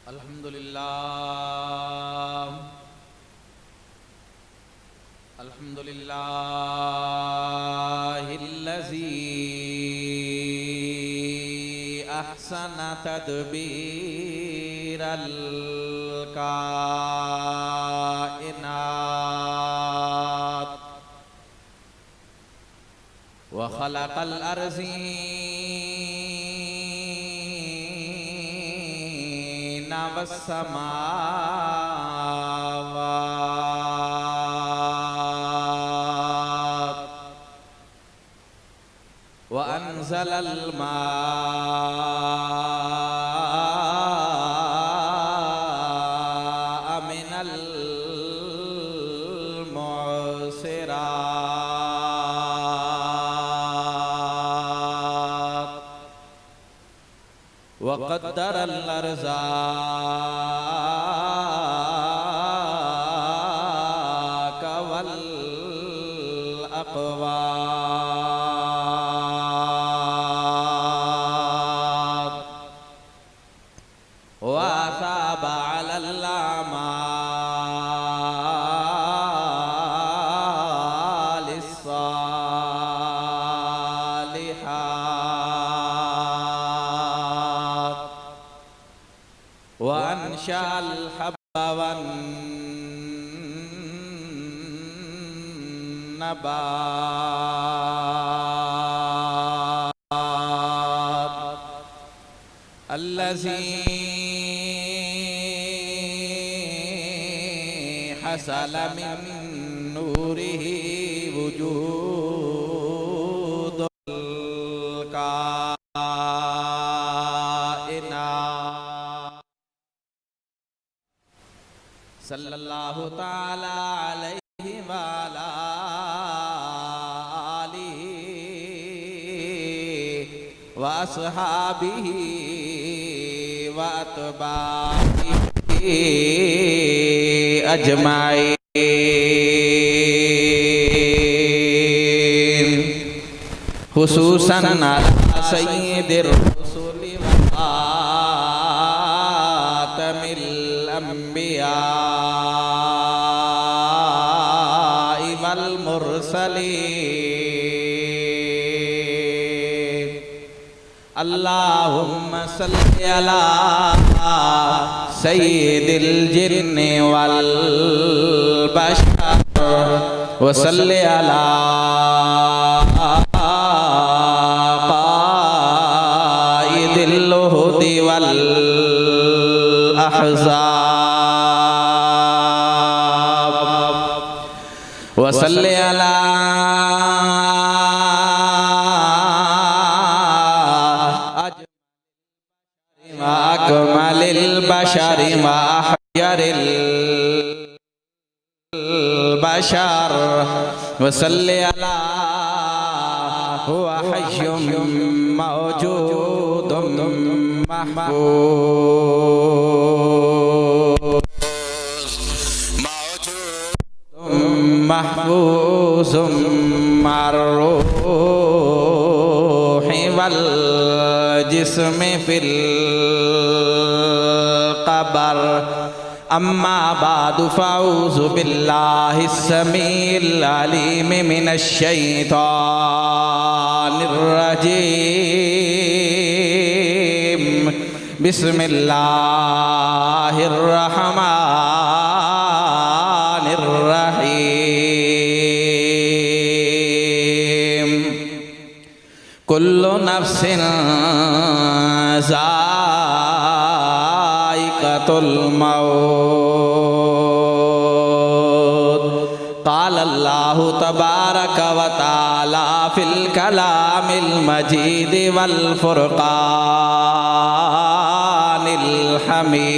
अल्हम्दुलिल्लाहिल्लज़ी अहसन तदबीरल कायनात व खलक़ल अर्ज़ीना वस्समावात व अंज़लल माअ मिनल मुअस्सिरात व क़द्दरल अर्ज़ाक़ वल अक़वात व असाब अलल आमालिस सालिहात व अंशअल हब्बा वन नबात अल्लज़ी हसल मिन नूरिही वजूदुल कायनात सल्लल्लाहु ताला अलैहि व अला आलिहि व अस्हाबिहि व अतबाइहि अजमाइन खुसूसन अला सय्यिदिर रुसुलि व खातमिल अंबिया वल मुरसलीन अल्लाहुम्मा सल्लि अला सय्यिदिल जिन्नि वल बशर व सल्लि अला कायिदिल हुदी वल अहज़ाब व सल्लि अला अकमलिल बशरि व अहयरिल बशर व सल्लि अला हुवा हय्युम मौजूदुम महफूज़ुम मर्रूहि वल जिस्मि फिल क़बर अम्मा बादु फ़अऊज़ु बिल्लाहि स्समीइल अलीम मिनश शैतानिर रजीम बिस्मिल्लाहिर रहमानिर रहीम कुल्लु नफ्सिन ज़ाइक़तुल मौत क़ाल अल्लाहु तबारक व तआला फिल कलामिल मजीद वल फुरक़ानिल हमीद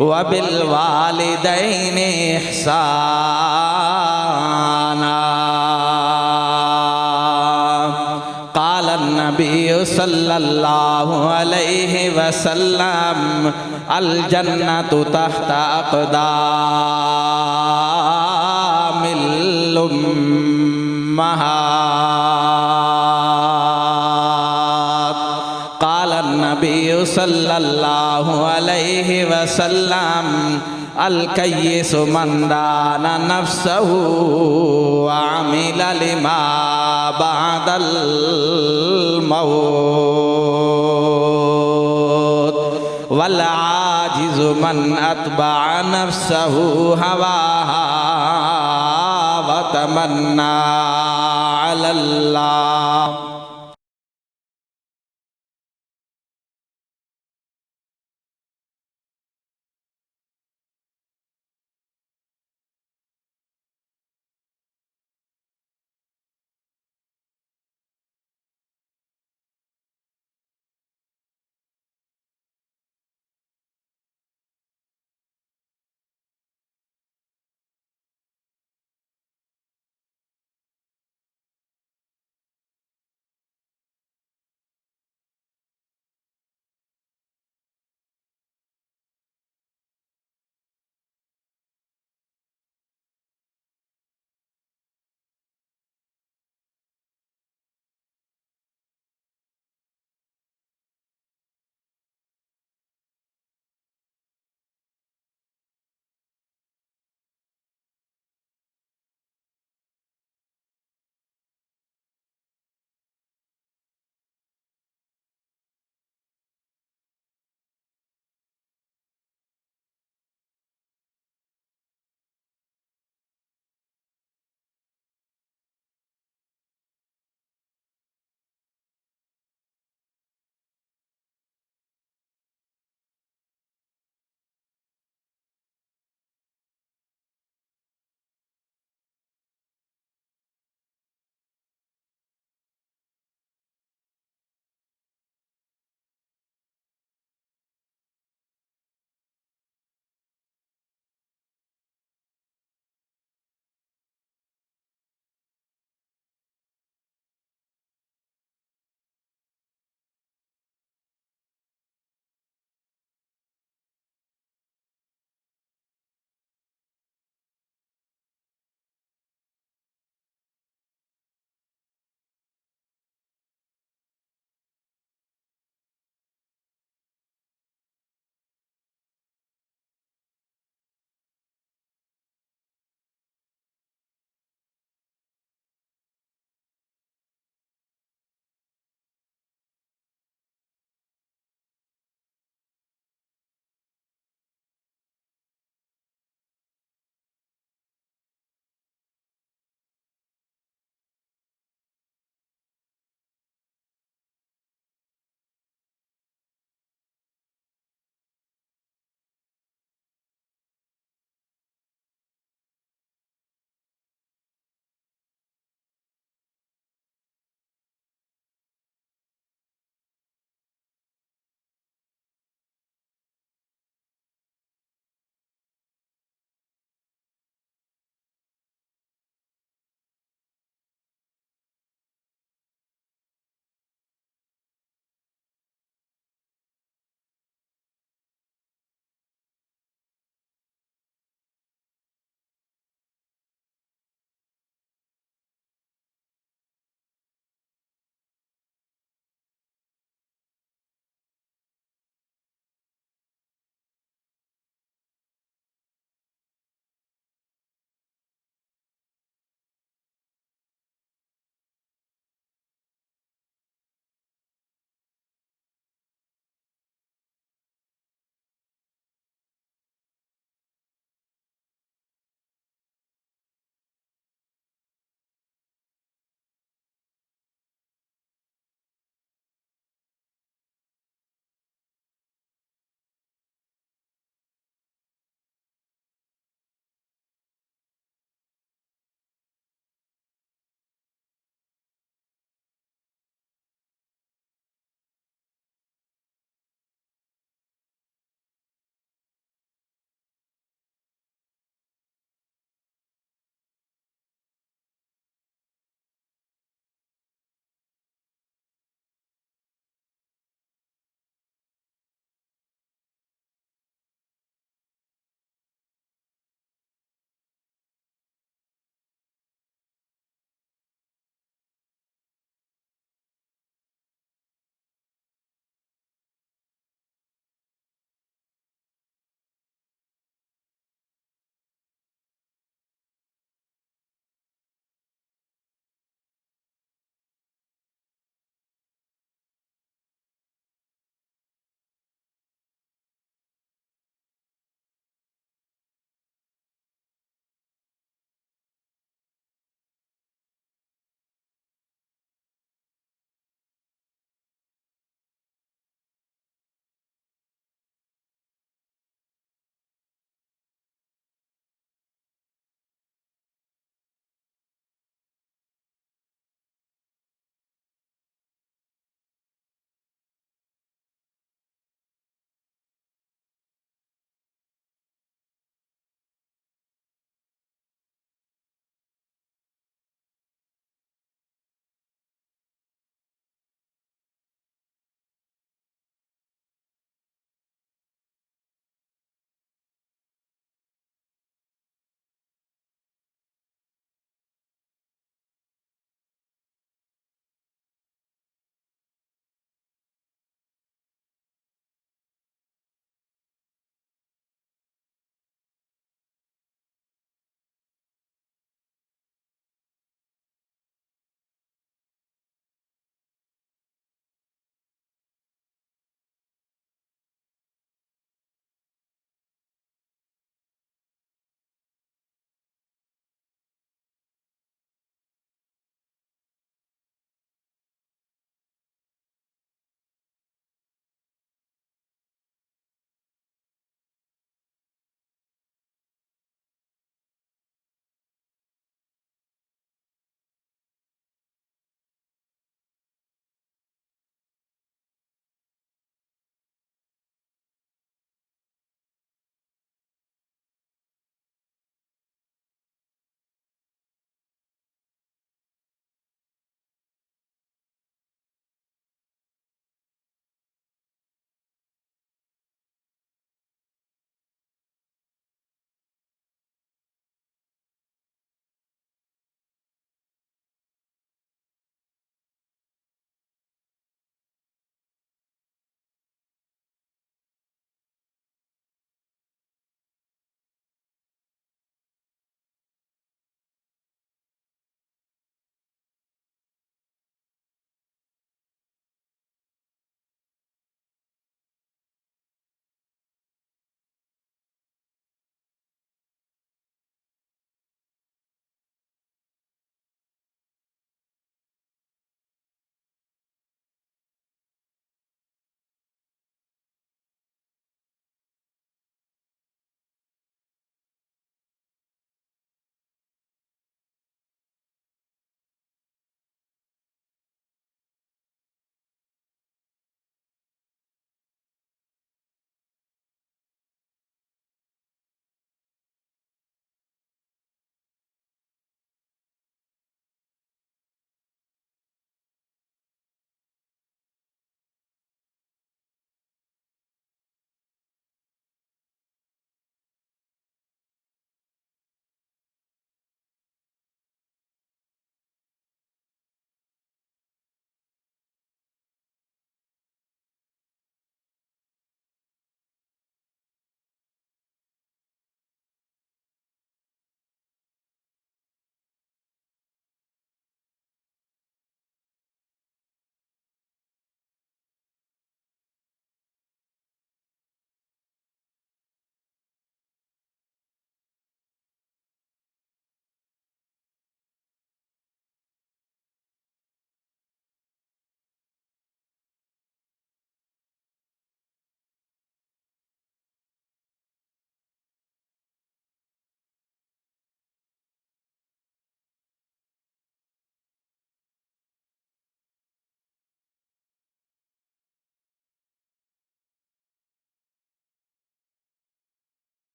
व बिल वालिदैनि इहसाना क़ाल नबी सल्लल्लाहु अलैहि वसल्लम अल जन्नतु तहता अक़दामिल उम्महात नबी सल्लल्लाहु अलैहि वसल्लम अल कय्यिस मन दाना नफ्सहु व अमिला लिमा बअदल मौत वल आजिज़ु मन अतबा नफ्सहु हवाहा व तमन्ना अलल्लाह।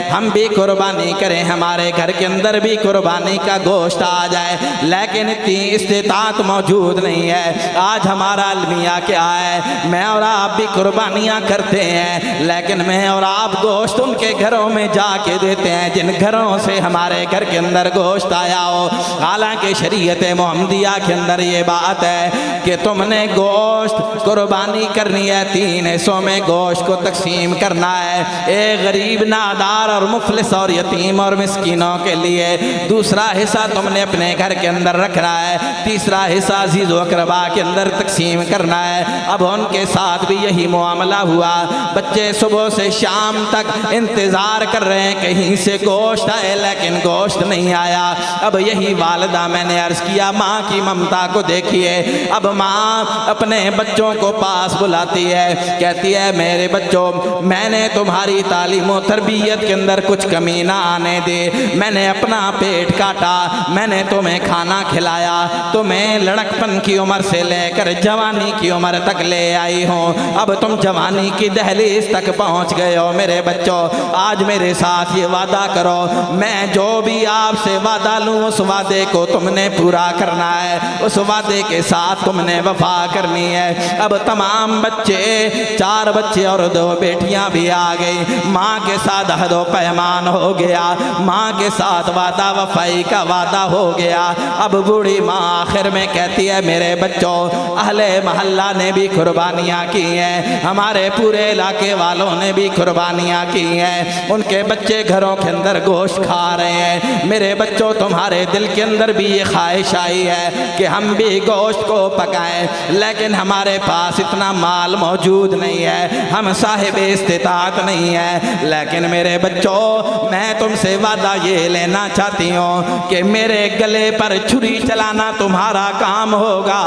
हम भी कुर्बानी करें, हमारे घर के अंदर भी कुर्बानी का गोश्त आ जाए, लेकिन इतनी इस्तिताअत मौजूद नहीं है। आज हमारा अलमिया क्या है, मैं और आप भी कुर्बानियाँ करते हैं, लेकिन मैं और आप गोश्त उनके घरों में जाके देते हैं जिन घरों से हमारे घर के अंदर गोश्त आया हो। हालांकि शरीयत मोहम्मदिया के अंदर ये बात है कि तुमने गोश्त कुर्बानी करनी है, 3 हिस्सों में गोश्त को तकसीम करना है, एक गरीब नादार और मुफलिस और यतीम और मिस्कीनों के लिए, दूसरा हिस्सा तुमने अपने घर के अंदर रखना है, तीसरा हिस्सा अजीज़ व अक़रबा के अंदर तकसीम करना है। अब उनके साथ भी यही मामला हुआ। बच्चे सुबह से शाम तक इंतज़ार कर रहे हैं कहीं से गोश्त आए, लेकिन गोश्त नहीं आया। अब यही वालिदा, मैंने अर्ज़ किया, माँ की ममता को देखिए। अब माँ अपने बच्चों को पास बुलाती है, कहती है मेरे बच्चों, मैंने तुम्हारी तालीम और तरबियत के अंदर कुछ कमी ना आने दे, मैंने अपना पेट काटा, मैंने तुम्हें खाना खिलाया, तुम्हें लड़कपन की उम्र से लेकर जवानी की उम्र तक ले आई हूँ। अब तुम जवानी की दहलीज तक पहुँच गए हो मेरे बच्चों, आज मेरे साथ ये वादा करो, मैं जो भी आपसे वादा लूँ उस वादे को तुमने पूरा करना है, उस वादे के साथ तुमने वफा करनी है। अब तमाम बच्चे, 4 बच्चे और 2 बेटियां भी आ गई। माँ के साथ अहदो पैमान हो गया, माँ के साथ वादा वफाई का वादा हो गया। अब बूढ़ी माँ आखिर में कहती है मेरे बच्चों, अहले महल्ला ने भी कुर्बानियाँ की हैं, हमारे पूरे इलाके वालों ने भी कुर्बानियाँ की हैं, उनके बच्चे घरों के अंदर गोश्त खा रहे हैं। मेरे बच्चों, तुम्हारे दिल के अंदर भी ये ख्वाहिश आई है कि हम भी गोश्त को पकाएं, लेकिन हमारे पास इतना माल मौजूद नहीं है, हम साहिब इस्तिताअत नहीं है। लेकिन मेरे बच्चों, मैं तुमसे वादा ये लेना चाहती हूँ कि मेरे गले पर छुरी चलाना तुम्हारा काम होगा,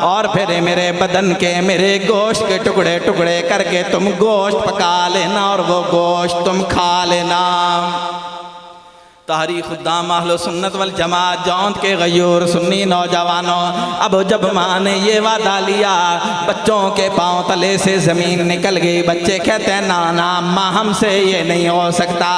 और फिर मेरे बदन के, मेरे गोश्त के टुकड़े टुकड़े करके तुम गोश्त पका लेना और वो गोश्त तुम खा लेना। तारीख़ उद्दाम अहले सुन्नत वल जमात जौंद के गयूर सुन्नी नौजवानों, अब जब माँ ने ये वादा लिया, बच्चों के पाँव तले से ज़मीन निकल गई। बच्चे कहते हैं ना ना माँ, हमसे ये नहीं हो सकता।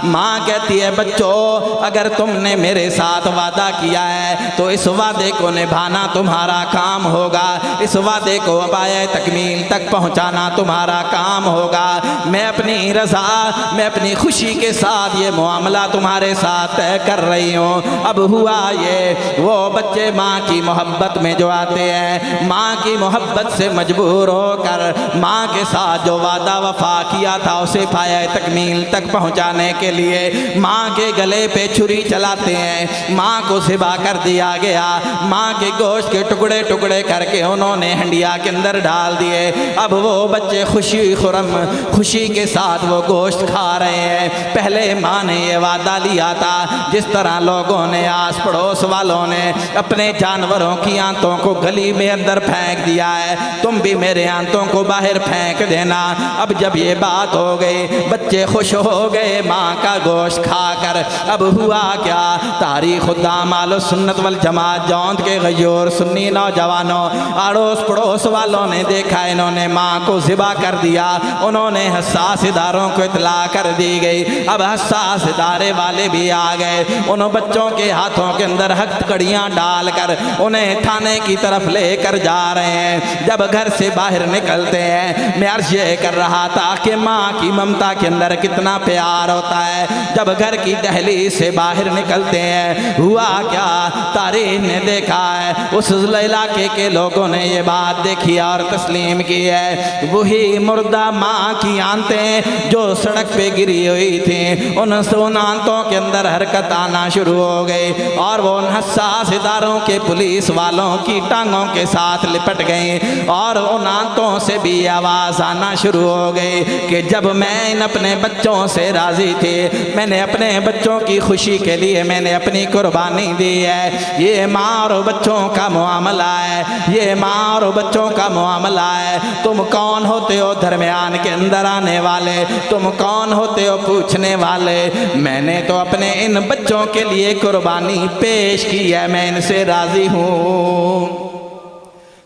माँ कहती है बच्चों, अगर तुमने मेरे साथ वादा किया है तो इस वादे को निभाना तुम्हारा काम होगा, इस वादे को पाए तकमील तक पहुँचाना तुम्हारा काम होगा। मैं अपनी रज़ा, मैं अपनी खुशी के साथ ये मामला तुम्हारे साथ तय कर रही हूँ। अब हुआ ये, वो बच्चे माँ की मोहब्बत में जो आते हैं, माँ की मोहब्बत से मजबूर होकर माँ के साथ जो वादा वफा किया था उसे पाया तकमील तक पहुँचाने के लिए माँ के गले पे छुरी चलाते हैं। माँ को ज़िबा कर दिया गया, माँ के गोश्त के टुकड़े टुकड़े करके उन्होंने हंडिया के अंदर डाल दिए। अब वो बच्चे खुशी खुरम खुशी के साथ वो गोश्त खा रहे हैं। पहले माँ ने ये वादा लिया था, जिस तरह लोगों ने, आस पड़ोस वालों ने अपने जानवरों की आंतों को गली में अंदर फेंक दिया है, तुम भी मेरे आंतों को बाहर फेंक देना। अब जब ये बात हो गई, बच्चे खुश हो गए माँ का गोश्त खाकर। अब हुआ क्या, तारीख़ उद्दाम अहले सुन्नत वल जमात जौंद के गयूर सुन्नी नौजवानों, अड़ोस पड़ोस वालों ने देखा इन्होंने माँ को ज़िबा कर दिया, उन्होंने हसास इदारों को इतला कर दी गई। अब हसास इदारे वाले भी आ गए, उन बच्चों के हाथों के अंदर हथकड़ियाँ डालकर उन्हें थाने की तरफ लेकर जा रहे हैं। जब घर से बाहर निकलते हैं, मैं अर्ज़ ये कर रहा था कि माँ की ममता के अंदर कितना प्यार होता है। जब घर की दहलीज से बाहर निकलते हैं, हुआ क्या, तारीख़ ने देखा है, उस इलाके के लोगों ने ये बात देखी और तस्लीम की है। वही मुर्दा माँ की आंतें जो सड़क पे गिरी हुई थी, उन आंतों के अंदर हरकत आना शुरू हो गई और वो उन हसास इदारों के पुलिस वालों की टांगों के साथ लिपट गई और उन आंतों से भी आवाज़ आना शुरू हो गई कि जब मैं इन अपने बच्चों से राज़ी थी, मैंने अपने बच्चों की खुशी के लिए मैंने अपनी कुर्बानी दी है। ये माँ और बच्चों का मामला है, ये माँ और बच्चों का मामला है। तुम कौन होते हो दरमियान के अंदर आने वाले, तुम कौन होते हो पूछने वाले। मैंने तो अपने इन बच्चों के लिए कुर्बानी पेश की है, मैं इनसे राज़ी हूँ।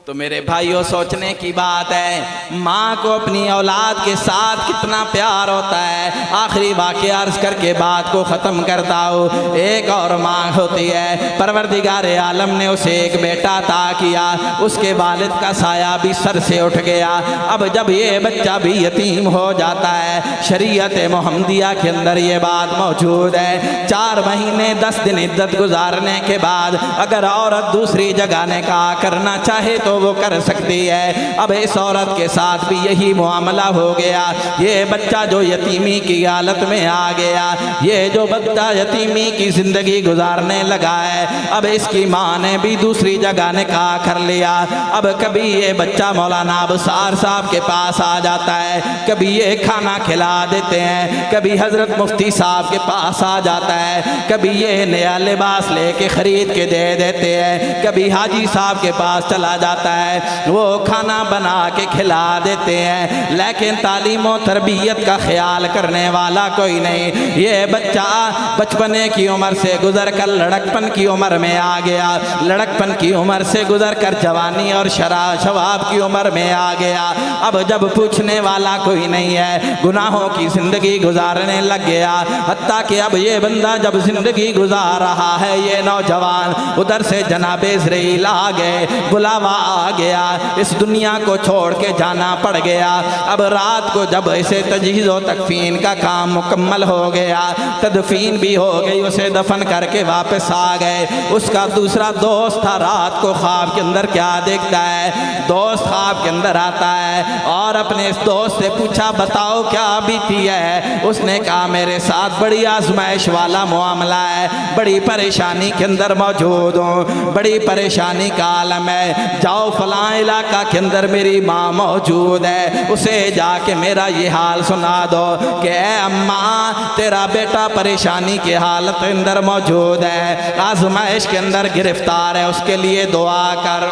तो मेरे भाइयों सोचने की बात है, माँ को अपनी औलाद के साथ कितना प्यार होता है। आखिरी वाक़या अर्ज़ करके बात को ख़त्म करता हूँ। एक और माँ होती है, परवरदिगार आलम ने उसे एक बेटा अता किया, उसके वालिद का साया भी सर से उठ गया। अब जब ये बच्चा भी यतीम हो जाता है, शरीयत मोहम्मदिया के अंदर ये बात मौजूद है, 4 महीने 10 दिन इद्दत गुजारने के बाद अगर औरत दूसरी जगह निकाह करना चाहे तो वो कर सकती है। अब इस औरत के साथ भी यही मामला हो गया। ये बच्चा जो यतीमी की हालत में आ गया, ये जो बच्चा यतीमी की ज़िंदगी गुजारने लगा है, अब इसकी माँ ने भी दूसरी जगह निकाह कर लिया। अब कभी ये बच्चा मौलाना अबसार साहब के पास आ जाता है, कभी ये खाना खिला देते हैं, कभी हज़रत मुफ्ती साहब के पास आ जाता है, कभी ये नया लिबास लेके ख़रीद के दे देते हैं, कभी हाजी साहब के पास चला जाता है, वो खाना बना के खिला देते हैं, लेकिन तालीम और तरबियत का ख्याल करने वाला कोई नहीं। ये बच्चा बचपने की उम्र से गुजर कर लड़कपन की उम्र में आ गया, लड़कपन की उम्र से गुजर कर जवानी और शबाब की उम्र में आ गया। अब जब पूछने वाला कोई नहीं है, गुनाहों की ज़िंदगी गुजारने लग गया। हत्ता कि अब ये बंदा जब ज़िंदगी गुजार रहा है, ये नौजवान उधर से जनाबे इज़राइल आ गए, बुलावा आ गया, इस दुनिया को छोड़ के जाना पड़ गया। अब रात को जब इसे तजहीज़ व तकफीन का काम मुकम्मल हो गया, तदफीन भी हो गई, उसे दफन करके वापस आ गए। उसका दूसरा दोस्त था, रात को ख्वाब के अंदर क्या देखता है, दोस्त ख्वाब के अंदर आता है और अपने इस दोस्त से पूछा बताओ क्या बीती है। उसने कहा मेरे साथ बड़ी आजमाइश वाला मामला है, बड़ी परेशानी के अंदर मौजूद हूँ, बड़ी परेशानी का आलम है। जाओ फलां इलाका के अंदर मेरी माँ मौजूद है, उसे जाके मेरा ये हाल सुना दो कि अम्मा तेरा बेटा परेशानी की हालत के अंदर मौजूद है, आजमाइश के अंदर गिरफ्तार है, उसके लिए दुआ कर।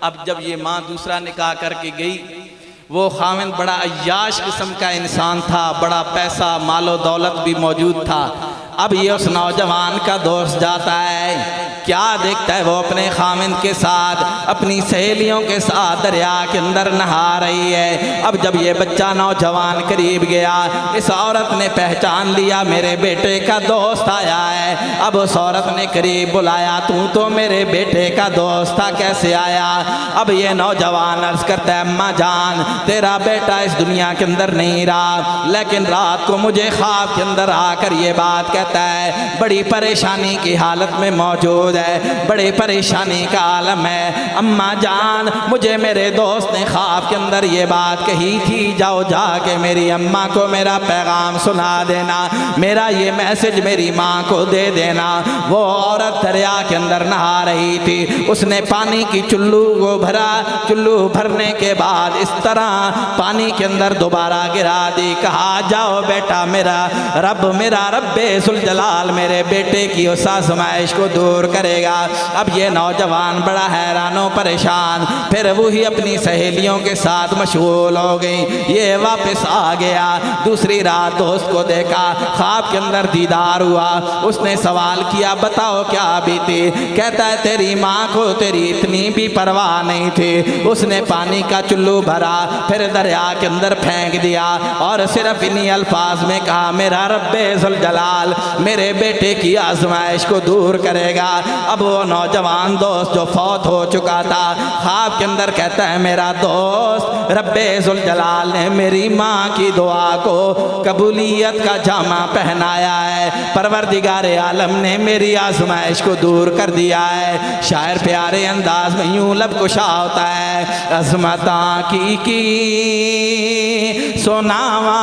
अब जब ये माँ दूसरा निकाह करके गई, वो खाविंद बड़ा अय्याश किस्म का इंसान था, बड़ा पैसा मालो दौलत भी मौजूद था। अब ये उस नौजवान का दोस्त जाता है, क्या देखता है, वो अपने खाविंद के साथ अपनी सहेलियों के साथ दरिया के अंदर नहा रही है। अब जब ये बच्चा नौजवान करीब गया, इस औरत ने पहचान लिया मेरे बेटे का दोस्त आया है। अब उस औरत ने करीब बुलाया, तू तो मेरे बेटे का दोस्त था, कैसे आया। अब ये नौजवान अर्ज करता है अम्मा जान तेरा बेटा इस दुनिया के अंदर नहीं रहा, लेकिन रात को मुझे ख्वाब के अंदर आकर ये बात कहता है बड़ी परेशानी की हालत में मौजूद है, बड़े परेशानी का आलम है। अम्मा जान मुझे मेरे दोस्त ने ख्वाब के अंदर ये बात कही थी, जाओ जाके मेरी अम्मा को मेरा पैगाम सुना देना, मेरा ये मैसेज मेरी माँ को दे देना। वो औरत दरिया के अंदर नहा रही थी, उसने पानी की चुल्लू को भरा, चुल्लू भरने के बाद इस तरह पानी के अंदर दोबारा गिरा दी, कहा जाओ बेटा मेरा रब्बे सुल जलाल मेरे बेटे की उस आजमाइश को दूर करेगा। अब ये नौजवान बड़ा हैरानो परेशान, फिर वही अपनी सहेलियों के साथ मशगूल हो गई। ये वापस आ गया, दूसरी रात दोस्त को देखा, ख्वाब के अंदर दीदार हुआ, उसने सवाल किया बताओ क्या बीती। कहता है तेरी माँ को तेरी इतनी भी परवाह नहीं थी, उसने पानी का चुल्लू भरा, फिर दरिया के अंदर फेंक दिया और सिर्फ इन्हीं अल्फाज में कहा मेरा रब्बे जुल जलाल मेरे बेटे की आजमाइश को दूर करेगा। अब वो नौजवान दोस्त जो फौत हो चुका था, ख्वाब के अंदर कहता है मेरा दोस्त रब्बे जुल जलाल ने मेरी माँ की दुआ को कबूलियत का जामा पहनाया है, परवरदिगार आलम ने मेरी आजमाइश को दूर कर दिया है। शायर प्यारे अंदाज में यूं लब कुशा होता है, अजमता की सोनावा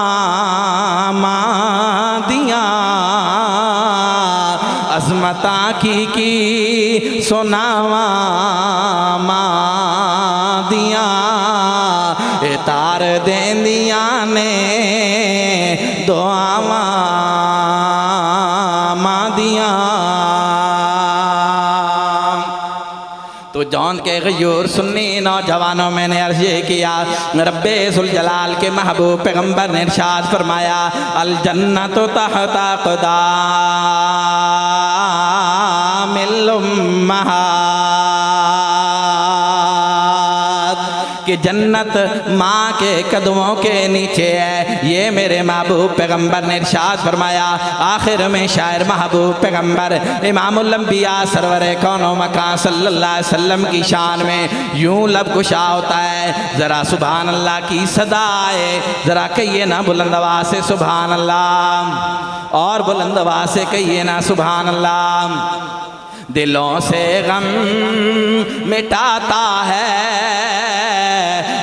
माँ दिया, अजमता की सोनावा माँ दिया, ए तार देंदिया ने दुआवा माँ दिया। तो जौन के गयूर सुन्नी नौजवानों मैंने अर्ज ये किया, रब्बे जुल जलाल के महबूब पैगम्बर ने इरशाद फरमाया अल जन्नतु तहता क़दामिल उम्महात। कि जन्नत माँ के कदमों के नीचे है। ये मेरे महबूब पैगम्बर ने इरशाद फरमाया। आखिर में शायर महबूब पैगम्बर इमामुल अंबिया सरवर कौनो मकान सल्लल्लाहु अलैहि वसल्लम की शान में यूं लब कुशा होता है। ज़रा सुभान अल्लाह की सदा आए, ज़रा कहिए ना बुलंद आवाज़ से सुभान अल्लाह, और बुलंद आवाज़ से कहिए ना सुभान अल्लाह। दिलों से गम मिटाता है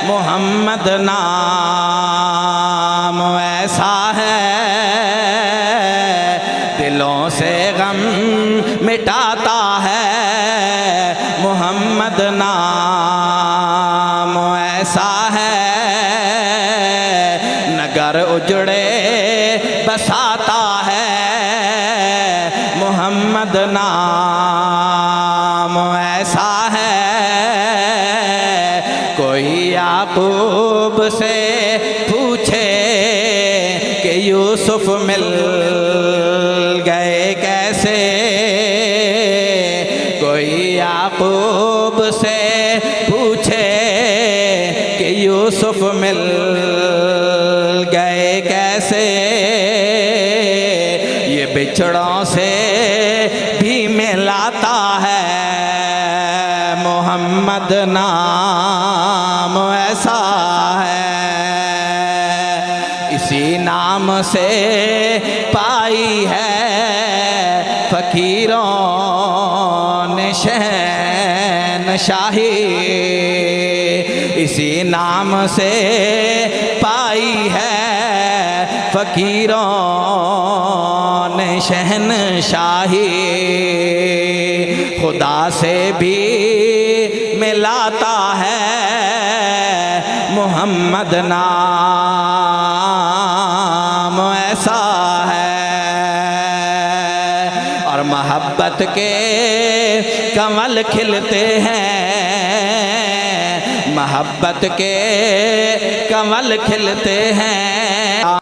मोहम्मद नाम ऐसा है, दिलों से गम मिटाता है मोहम्मद नाम ऐसा है। नगर उजड़े बसाता है मोहम्मद नाम ऐसा है। कोई याकूब से पूछे कि यूसुफ मिल गए कैसे, कोई याकूब से पूछे कि यूसुफ मिल गए कैसे। ये बिछड़ों से भी मिलाता है मोहम्मद नाम ऐसा है। इसी नाम से पाई है फकीरों ने शहनशाही, इसी नाम से पाई है फकीरों ने शहनशाही। खुदा से भी मिलाता है मोहम्मद नाम ऐसा है। और मोहब्बत के कमल खिलते हैं, मोहब्बत के कमल खिलते हैं।